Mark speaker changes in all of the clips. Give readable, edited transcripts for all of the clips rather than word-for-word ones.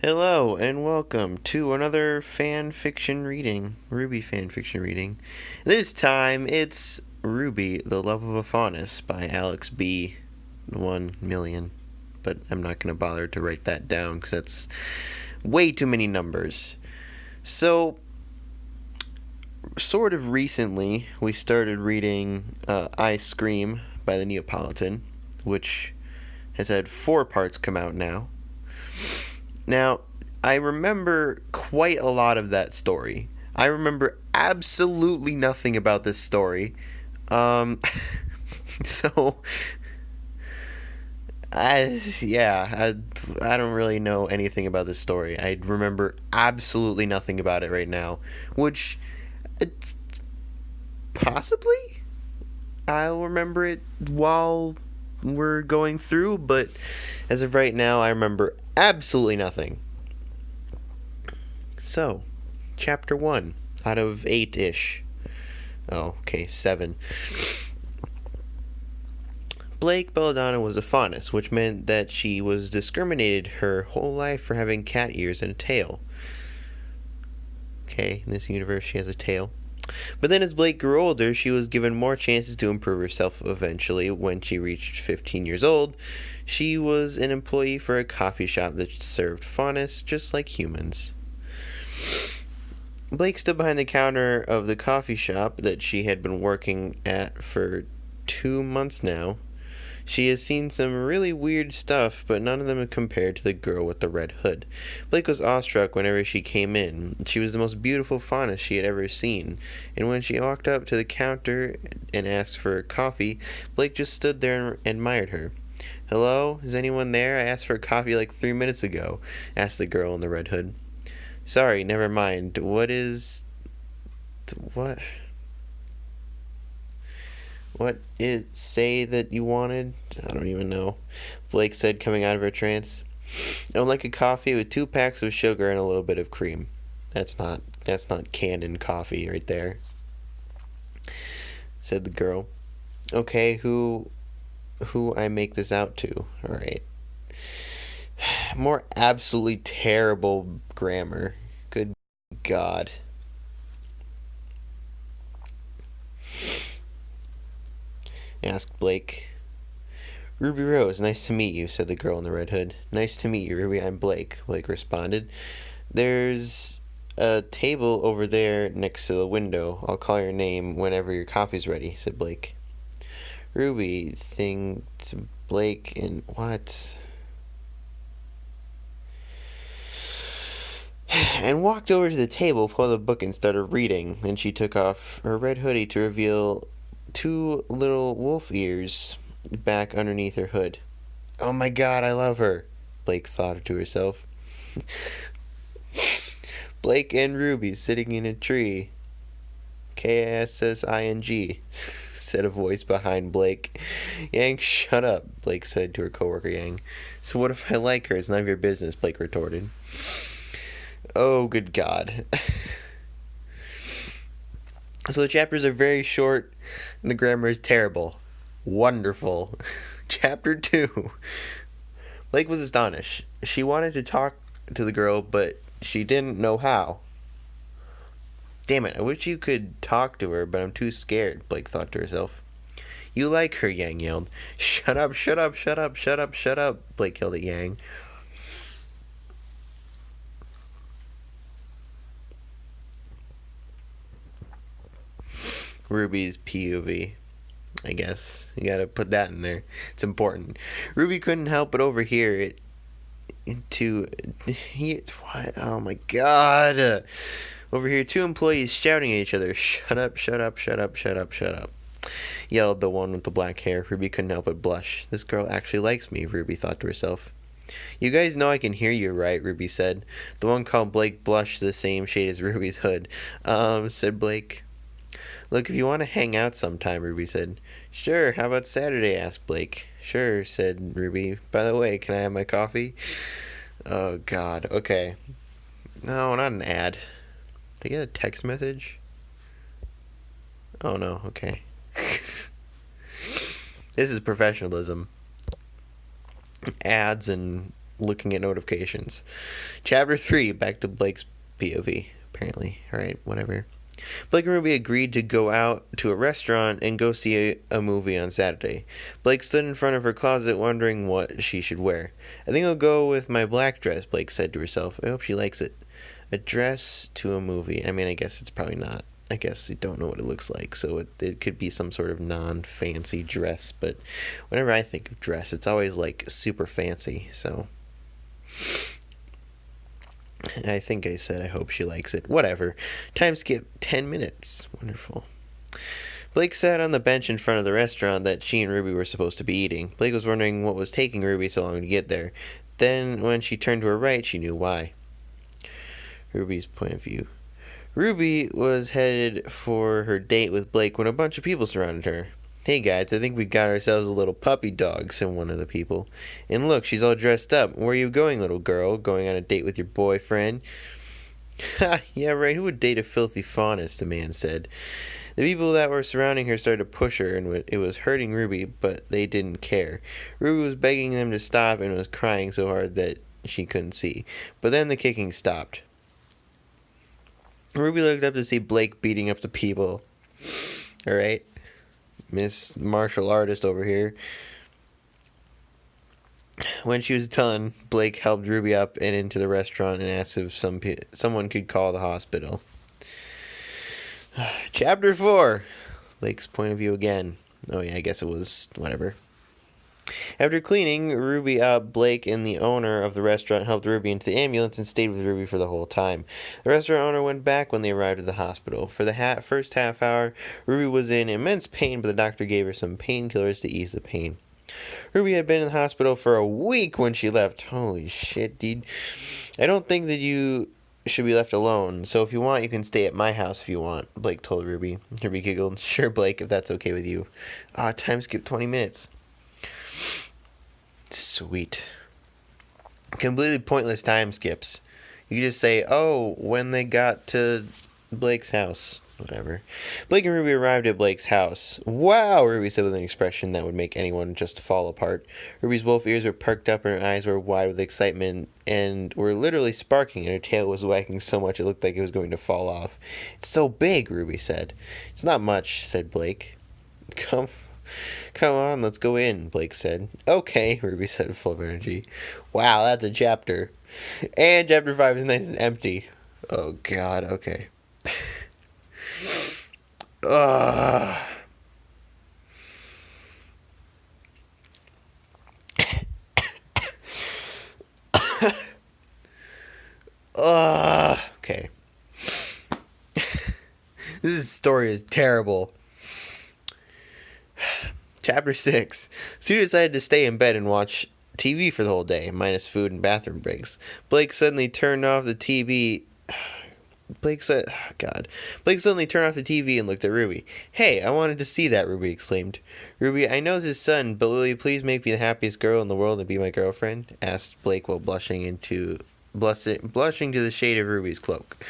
Speaker 1: Hello and welcome to another fan fiction reading, RWBY fan fiction reading. This time it's RWBY, The Love of a Faunus by alexb 1,000,000. But I'm not going to bother to write that down because that's way too many numbers. So, sort of recently, we started reading I Scream by the Neapolitan, which has had 4 parts come out now. Now, I remember quite a lot of that story. I remember absolutely nothing about this story. So, I don't really know anything about this story. I remember absolutely nothing about it right now, which, it's, possibly, I'll remember it while we're going through, but as of right now, I remember absolutely nothing. So, chapter 1 out of 8-ish. Oh, okay, 7. Blake Belladonna was a faunus, which meant that she was discriminated her whole life for having cat ears and a tail. Okay, in this universe she has a tail. But then as Blake grew older, she was given more chances to improve herself. Eventually, when she reached 15 years old, she was an employee for a coffee shop that served faunus just like humans. Blake stood behind the counter of the coffee shop that she had been working at for 2 months now. She has seen some really weird stuff, but none of them compared to the girl with the red hood. Blake was awestruck whenever she came in. She was the most beautiful faunus she had ever seen, and when she walked up to the counter and asked for coffee, Blake just stood there and admired her. "Hello? Is anyone there? I asked for coffee like 3 minutes ago," asked the girl in the red hood. "Sorry, never mind. What? What it say that you wanted?" "I don't even know," Blake said, coming out of her trance. "I would like a coffee with 2 packs of sugar and a little bit of cream." That's not Canon coffee right there," said the girl. "Okay, who I make this out to? Alright." More absolutely terrible grammar. Good God. Asked Blake. "Ruby Rose, nice to meet you," said the girl in the red hood. "Nice to meet you, Ruby. I'm Blake," Blake responded. "There's a table over there next to the window. I'll call your name whenever your coffee's ready," said Blake. Ruby thanked Blake and what? And walked over to the table, pulled a book, and started reading. Then she took off her red hoodie to reveal 2 little wolf ears back underneath her hood. "Oh my God, I love her," Blake thought to herself. Blake and Ruby sitting in a tree. KASSING, said a voice behind Blake. "Yang, shut up," Blake said to her coworker Yang. "So what if I like her? It's none of your business," Blake retorted. Oh, good God. So the chapters are very short, and the grammar is terrible. Wonderful. Chapter 2. Blake was astonished. She wanted to talk to the girl, but she didn't know how. "Damn it, I wish you could talk to her, but I'm too scared," Blake thought to herself. "You like her," Yang yelled. "Shut up, shut up, shut up, shut up, shut up," Blake yelled at Yang. Ruby's POV, I guess. You gotta put that in there. It's important. Ruby couldn't help but overhear it. What? Oh my God. Overhear 2 employees shouting at each other. "Shut up, shut up, shut up, shut up, shut up," yelled the one with the black hair. Ruby couldn't help but blush. "This girl actually likes me," Ruby thought to herself. "You guys know I can hear you, right?" Ruby said. The one called Blake blushed the same shade as Ruby's hood. Said Blake. "Look, if you want to hang out sometime," Ruby said. "Sure, how about Saturday?" asked Blake. "Sure," said Ruby. "By the way, can I have my coffee?" Oh, God. Okay. No, not an ad. Did I get a text message? Oh, no. Okay. This is professionalism. Ads and looking at notifications. Chapter 3, back to Blake's POV, apparently. Alright, whatever. Blake and Ruby agreed to go out to a restaurant and go see a movie on Saturday. Blake stood in front of her closet wondering what she should wear. I think I'll go with my black dress, Blake said to herself. I hope she likes it. A dress to a movie. I mean, I guess it's probably not. I guess we don't know what it looks like, so it could be some sort of non-fancy dress, but whenever I think of dress, it's always like super fancy, so I think I said I hope she likes it. Whatever. Time skip 10 minutes. Wonderful. Blake sat on the bench in front of the restaurant that she and Ruby were supposed to be eating. Blake was wondering what was taking Ruby so long to get there. Then, when she turned to her right, she knew why. Ruby's point of view. Ruby was headed for her date with Blake when a bunch of people surrounded her. Hey guys, I think we got ourselves a little puppy dog, said one of the people. And look, she's all dressed up. Where are you going, little girl? Going on a date with your boyfriend? Ha, yeah right, who would date a filthy Faunus, the man said. The people that were surrounding her started to push her, and it was hurting Ruby, but they didn't care. Ruby was begging them to stop and was crying so hard that she couldn't see. But then the kicking stopped. Ruby looked up to see Blake beating up the people. Alright. Miss Martial Artist over here. When she was done, Blake helped Ruby up and into the restaurant and asked if someone could call the hospital. Chapter 4. Blake's point of view again. Oh yeah, I guess it was whatever. After cleaning Ruby up, Blake and the owner of the restaurant helped Ruby into the ambulance and stayed with Ruby for the whole time. The restaurant owner went back when they arrived at the hospital. For the first half hour, Ruby was in immense pain, but the doctor gave her some painkillers to ease the pain. Ruby had been in the hospital for a week when she left. Holy shit, dude. I don't think that you should be left alone, so if you want, you can stay at my house if you want, Blake told Ruby. Ruby giggled. Sure, Blake, if that's okay with you. Time skip 20 minutes. Sweet. Completely pointless time skips. You can just say, oh, when they got to Blake's house. Whatever. Blake and Ruby arrived at Blake's house. Wow, Ruby said with an expression that would make anyone just fall apart. Ruby's wolf ears were perked up and her eyes were wide with excitement and were literally sparking, and her tail was wagging so much it looked like it was going to fall off. It's so big, Ruby said. It's not much, said Blake. Come on, let's go in, Blake said. Okay, Ruby said, full of energy. Wow, that's a chapter. And chapter 5 is nice and empty. Oh, God, okay. Okay. This story is terrible. Chapter 6. Stu decided to stay in bed and watch TV for the whole day, minus food and bathroom breaks. Blake suddenly turned off the TV. Blake suddenly turned off the TV and looked at Ruby. Hey, I wanted to see that, Ruby exclaimed. Ruby, I know this is sudden, but will you please make me the happiest girl in the world and be my girlfriend? Asked Blake while blushing to the shade of Ruby's cloak.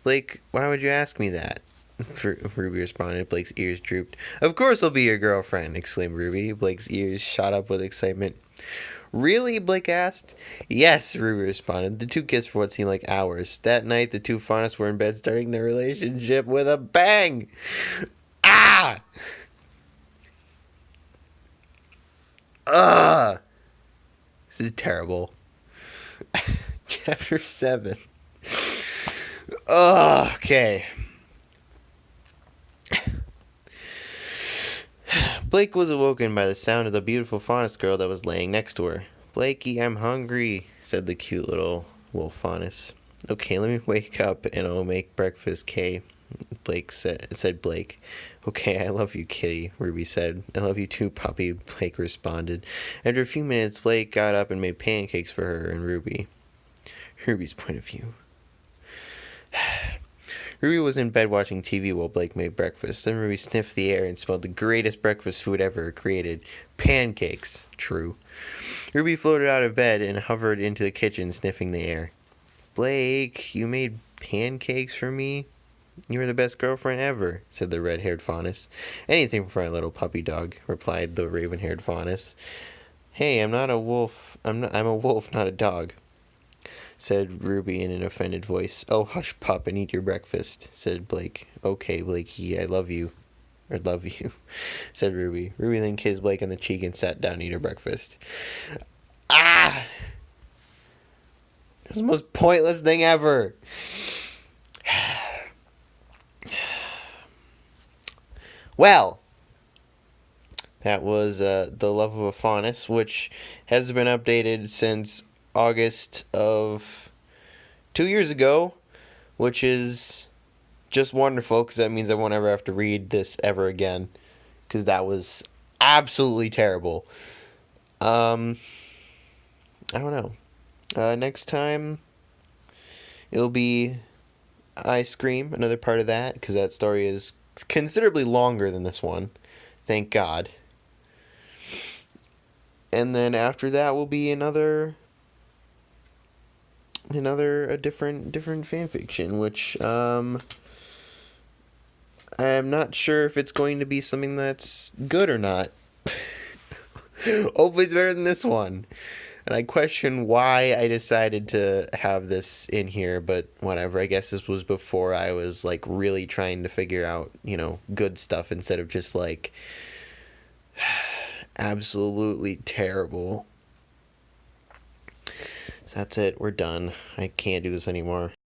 Speaker 1: Blake, why would you ask me that? Ruby responded. Blake's ears drooped. Of course I'll be your girlfriend, exclaimed Ruby. Blake's ears shot up with excitement. Really? Blake asked. Yes, Ruby responded. The two kissed for what seemed like hours. That night, the two Faunus were in bed starting their relationship with a bang. Ah! Ugh! This is terrible. Chapter 7. Okay. Blake was awoken by the sound of the beautiful Faunus girl that was laying next to her. Blakey, I'm hungry, said the cute little wolf Faunus. Okay, let me wake up and I'll make breakfast, Kay, said Blake. Okay, I love you, kitty, Ruby said. I love you too, puppy, Blake responded. After a few minutes, Blake got up and made pancakes for her and Ruby. Ruby's point of view. Ruby was in bed watching TV while Blake made breakfast. Then Ruby sniffed the air and smelled the greatest breakfast food ever created. Pancakes. True. Ruby floated out of bed and hovered into the kitchen, sniffing the air. Blake, you made pancakes for me? You were the best girlfriend ever, said the red-haired Faunus. Anything for my little puppy dog, replied the raven-haired Faunus. Hey, I'm not a wolf. I'm a wolf, not a dog, said Ruby in an offended voice. Oh, hush, pup, and eat your breakfast, said Blake. Okay, Blakey, I love you. Or love you, said Ruby. Ruby then kissed Blake on the cheek and sat down to eat her breakfast. Ah! This is the most pointless thing ever. Well, that was The Love of a Faunus, which has been updated since August of 2 years ago, which is just wonderful because that means I won't ever have to read this ever again because that was absolutely terrible. I don't know. Next time it'll be I Scream, another part of that, because that story is considerably longer than this one. Thank God. And then after that will be a different fan fiction, which I'm not sure if it's going to be something that's good or not. Hopefully it's better than this one. And I question why I decided to have this in here, but whatever. I guess this was before I was like really trying to figure out, good stuff instead of just like absolutely terrible. So that's it. We're done. I can't do this anymore.